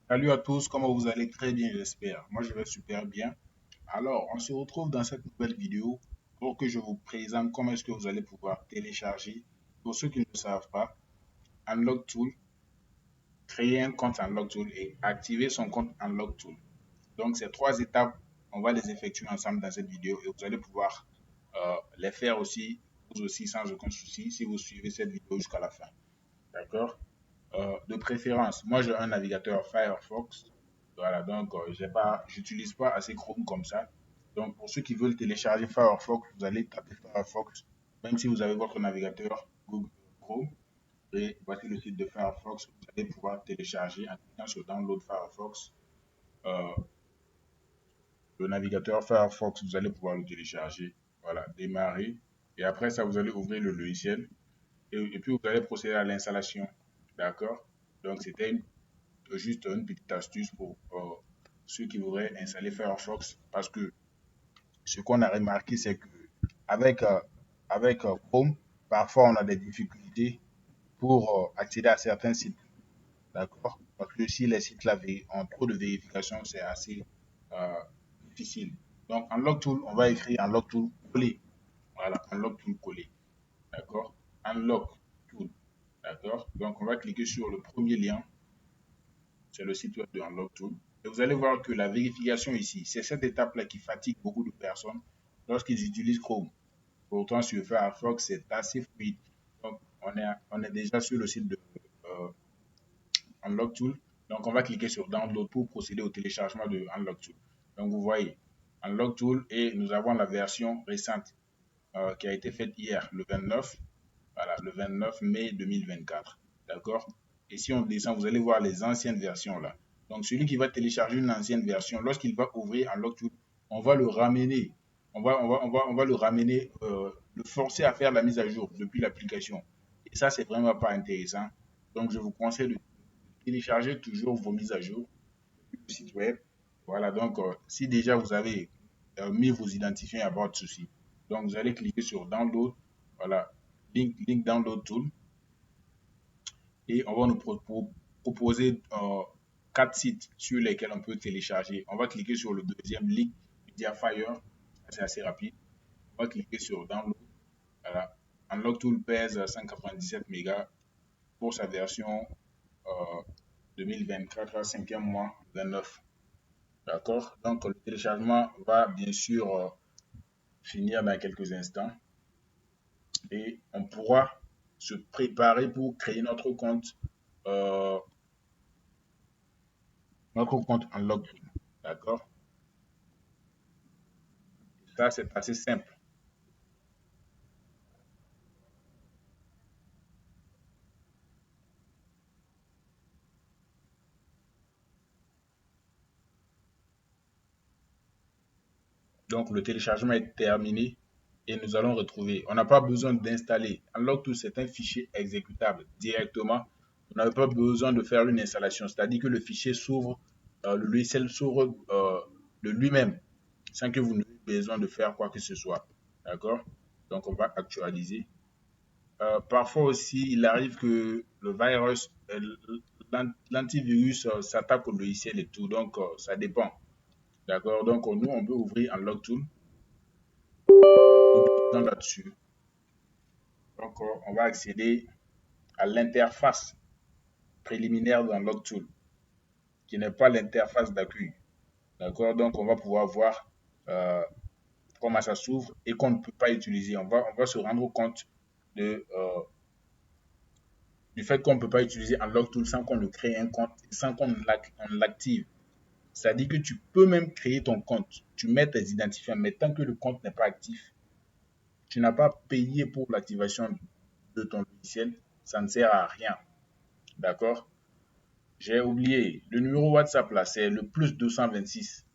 Salut à tous, comment vous allez? Très bien, j'espère. Moi, je vais super bien. Alors, on se retrouve dans cette nouvelle vidéo pour que je vous présente comment est-ce que vous allez pouvoir télécharger, pour ceux qui ne le savent pas, Unlock Tool, créer un compte Unlock Tool et activer son compte Unlock Tool. Donc, ces trois étapes, on va les effectuer ensemble dans cette vidéo et vous allez pouvoir les faire aussi, vous aussi, sans aucun souci, si vous suivez cette vidéo jusqu'à la fin. D'accord? De préférence, moi j'ai un navigateur Firefox. Voilà, donc j'utilise pas assez Chrome comme ça. Donc pour ceux qui veulent télécharger Firefox, vous allez taper Firefox, même si vous avez votre navigateur Google Chrome. Et voici le site de Firefox. Vous allez pouvoir télécharger en cliquant sur Download Firefox. Euh, le navigateur Firefox, vous allez pouvoir le télécharger. Voilà, démarrer. Et après ça, vous allez ouvrir le logiciel. Et puis vous allez procéder à l'installation. D'accord? Donc c'était juste une petite astuce pour ceux qui voudraient installer Firefox parce que ce qu'on a remarqué, c'est que avec, euh, avec Chrome, parfois on a des difficultés pour accéder à certains sites. D'accord? Parce que si les sites là ont trop de vérification, c'est assez euh, difficile. Donc, Unlock Tool, on va écrire Unlock Tool collé. Voilà, Unlock Tool collé. D'accord? Unlock Tool. D'accord? Donc, on va cliquer sur le premier lien. C'est le site web de Unlock Tool. Et vous allez voir que la vérification ici, c'est cette étape-là qui fatigue beaucoup de personnes lorsqu'ils utilisent Chrome. Pourtant, sur Firefox, c'est assez fluide. Donc, on est déjà sur le site de euh, Unlock Tool. Donc, on va cliquer sur Download pour procéder au téléchargement de Unlock Tool. Donc, vous voyez, Unlock Tool et nous avons la version récente qui a été faite hier, le 29, voilà, le 29 mai 2024. D'accord? Et si on descend, vous allez voir les anciennes versions là. Donc, celui qui va télécharger une ancienne version, lorsqu'il va ouvrir Unlock Tool, on va le ramener. On va le ramener, le forcer à faire la mise à jour depuis l'application. Et ça, c'est vraiment pas intéressant. Donc, je vous conseille de télécharger toujours vos mises à jour du site web. Voilà, donc, si déjà vous avez mis vos identifiants, il n'y a pas de souci. Donc, vous allez cliquer sur Download. Voilà, link Download Tool et on va nous proposer quatre sites sur lesquels on peut télécharger. On va cliquer sur le deuxième link, Mediafire, c'est assez rapide. On va cliquer sur Download. Voilà. Unlock Tool pèse 197 mégas pour sa version euh, 2024, 5e mois, 29. D'accord? Donc le téléchargement va bien sûr finir dans quelques instants et on pourra se préparer pour créer euh, notre compte Unlock. D'accord? Ça, c'est assez simple. Donc, le téléchargement est terminé et nous allons retrouver. On n'a pas besoin d'installer. Unlock2, c'est un fichier exécutable directement. On n'a pas besoin de faire une installation. C'est-à-dire que le fichier s'ouvre, le logiciel s'ouvre de lui-même sans que vous n'ayez besoin de faire quoi que ce soit. D'accord? Donc, on va actualiser. Parfois aussi, il arrive que le virus, l'antivirus s'attaque au logiciel et tout. Donc, ça dépend. D'accord? Donc, nous, on peut ouvrir un log tool. Nous cliquons là-dessus. Donc, on va accéder à l'interface préliminaire d'un log tool, qui n'est pas l'interface d'accueil. D'accord? Donc, on va pouvoir voir comment ça s'ouvre et qu'on ne peut pas utiliser. On va se rendre compte de, du fait qu'on ne peut pas utiliser un log tool sans qu'on ne crée un compte, sans qu'on l'active. C'est-à-dire que tu peux même créer ton compte, tu mets tes identifiants, mais tant que le compte n'est pas actif, tu n'as pas payé pour l'activation de ton logiciel, ça ne sert à rien. D'accord? J'ai oublié. Le numéro WhatsApp là, c'est le plus 226.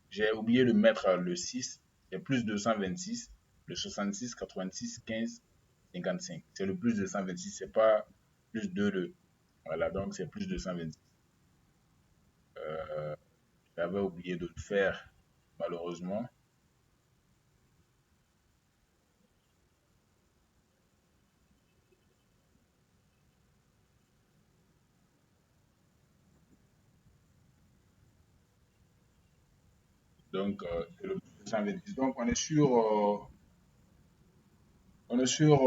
J'ai oublié de mettre le 6. C'est plus 226. Le 66 86 15 55. C'est le plus 226. C'est pas plus 2. Voilà, donc c'est plus 226. Euh, J'avais oublié de le faire, malheureusement. Donc, c'est le 226. Donc, on est sur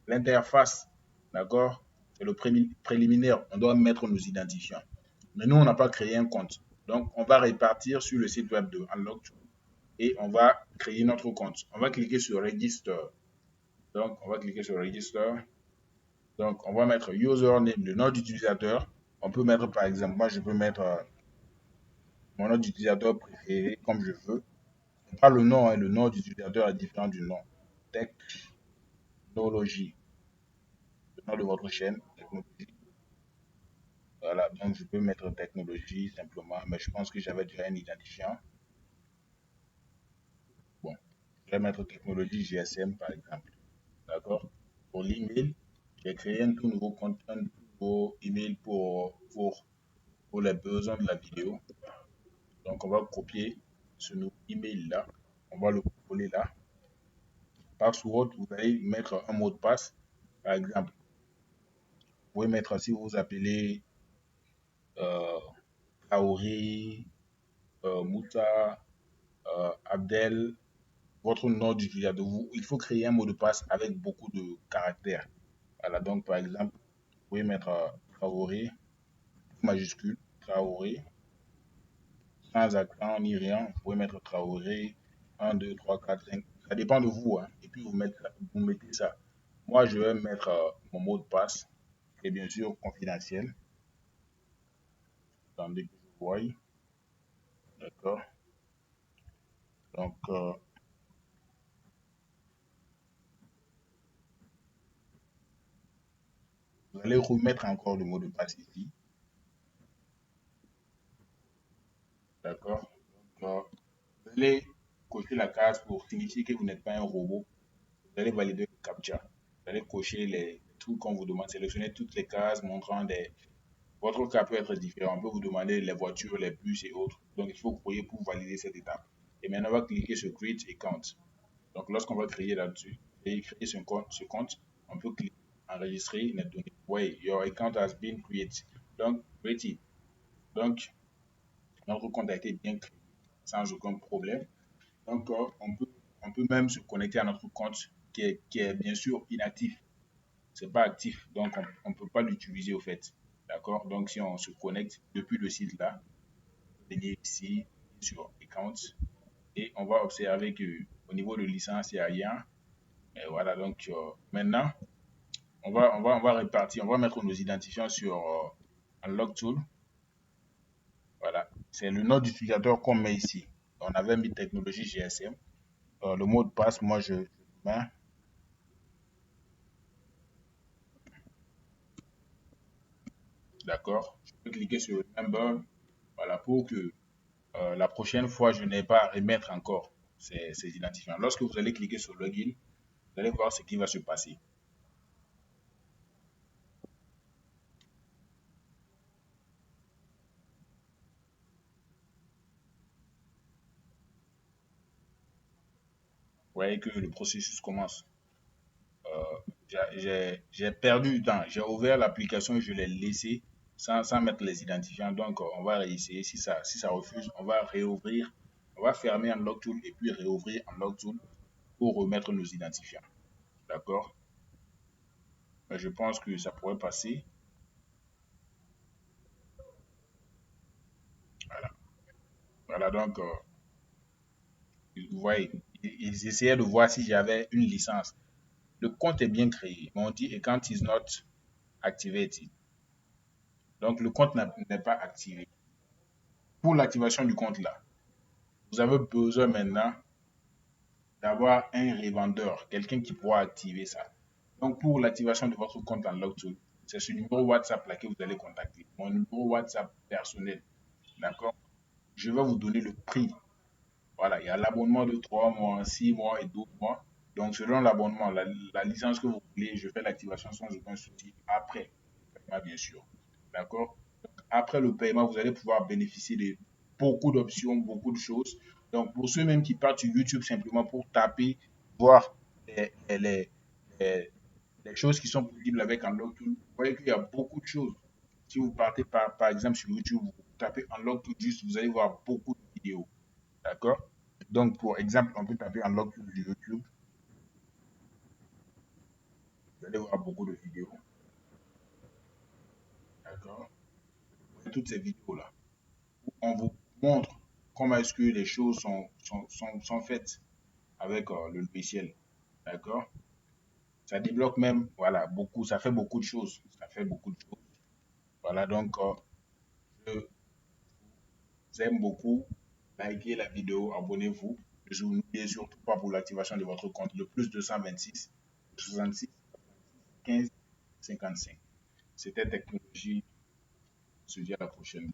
l'interface. D'accord? C'est le préliminaire. On doit mettre nos identifiants. Mais nous, on n'a pas créé un compte. Donc, on va répartir sur le site web de Unlock et on va créer notre compte. On va cliquer sur Register. Donc, on va cliquer sur Register. Donc, on va mettre username, le nom d'utilisateur. On peut mettre, par exemple, moi, je peux mettre mon nom d'utilisateur préféré comme je veux. Pas le nom, hein, le nom d'utilisateur est différent du nom. Technologie, le nom de votre chaîne, technologie. Voilà, donc je peux mettre technologie simplement, mais je pense que j'avais déjà un identifiant. Bon, je vais mettre technologie GSM par exemple. D'accord? Pour l'email, j'ai créé un tout nouveau compte, un tout nouveau email pour les besoins de la vidéo. Donc, on va copier ce nouveau email là. On va le coller là. Password, vous allez mettre un mot de passe. Par exemple, vous pouvez mettre si vous vous appelez euh, Traoré, Moussa, Abdel, votre nom d'utilisateur. Il faut créer un mot de passe avec beaucoup de caractères. Voilà, donc par exemple, vous pouvez mettre Traoré, majuscule, Traoré, sans accent ni rien. Vous pouvez mettre Traoré, 1, 2, 3, 4, 5. Ça dépend de vous, hein. Et puis vous mettez ça. Moi, je vais mettre mon mot de passe, qui est bien sûr confidentiel. Attendez que je voie. D'accord. Donc, vous allez remettre encore le mot de passe ici. D'accord. Donc, vous allez cocher la case pour signifier que vous n'êtes pas un robot. Vous allez valider le CAPTCHA. Vous allez cocher les trucs qu'on vous demande, sélectionner toutes les cases montrant des. Votre cas peut être différent. On peut vous demander les voitures, les bus et autres. Donc, il faut cocher pour valider cette étape. Et maintenant, on va cliquer sur Create Account. Donc, lorsqu'on va créer là-dessus et créer ce compte, on peut cliquer enregistrer les données. Oui, your account has been created. Donc, created. Donc, notre compte a été bien créé sans aucun problème. Donc, on peut même se connecter à notre compte qui est bien sûr inactif. C'est pas actif, donc on ne peut pas l'utiliser au fait. D'accord? Donc, si on se connecte depuis le site là, venir ici sur Account et on va observer que au niveau de licence, il n'y a rien. Et voilà, donc maintenant, on va répartir, on va mettre nos identifiants sur Unlock Tool. Voilà, c'est le nom d'utilisateur qu'on met ici. On avait mis technologie GSM. Le mot de passe, moi, je mets. D'accord? Je peux cliquer sur Remember. Voilà, pour que la prochaine fois, je n'ai pas à remettre encore ces identifiants. Lorsque vous allez cliquer sur Login, vous allez voir ce qui va se passer. Vous voyez que le processus commence. J'ai perdu du temps. J'ai ouvert l'application et je l'ai laissé sans mettre les identifiants. Donc, on va réessayer. Si ça refuse, on va réouvrir. On va fermer Unlock Tool et puis réouvrir Unlock Tool pour remettre nos identifiants. D'accord? Mais je pense que ça pourrait passer. Voilà. Voilà, donc, vous voyez, ils essayaient de voir si j'avais une licence. Le compte est bien créé, mais on dit account is not activated. Donc, le compte n'est pas activé. Pour l'activation du compte là, vous avez besoin maintenant d'avoir un revendeur, quelqu'un qui pourra activer ça. Donc, pour l'activation de votre compte en LogTool, c'est ce numéro WhatsApp là que vous allez contacter. Mon numéro WhatsApp personnel. D'accord? Je vais vous donner le prix. Voilà, il y a l'abonnement de 3 mois, 6 mois et 12 mois. Donc, selon l'abonnement, la licence que vous voulez, je fais l'activation sans aucun souci après le paiement, bien sûr. D'accord? Donc, après le paiement, vous allez pouvoir bénéficier de beaucoup d'options, beaucoup de choses. Donc, pour ceux même qui partent sur YouTube simplement pour taper, voir les, les, les- les choses qui sont possibles avec Unlock Tool, vous voyez qu'il y a beaucoup de choses. Si vous partez par exemple sur YouTube, vous tapez Unlock Tool juste, vous allez voir beaucoup de vidéos. D'accord? Donc, pour exemple, on peut taper unlock sur YouTube. Vous allez voir beaucoup de vidéos. D'accord? Toutes ces vidéos-là. On vous montre comment est-ce que les choses sont faites avec le logiciel. D'accord? Ça débloque même, voilà, beaucoup, ça fait beaucoup de choses. Ça fait beaucoup de choses. Voilà, donc, je vous aime beaucoup. Likez la vidéo, abonnez-vous. Je vous n'oubliez surtout pas pour l'activation de votre compte, le plus 226 66 15 55. C'était Technologie. On se dit à la prochaine.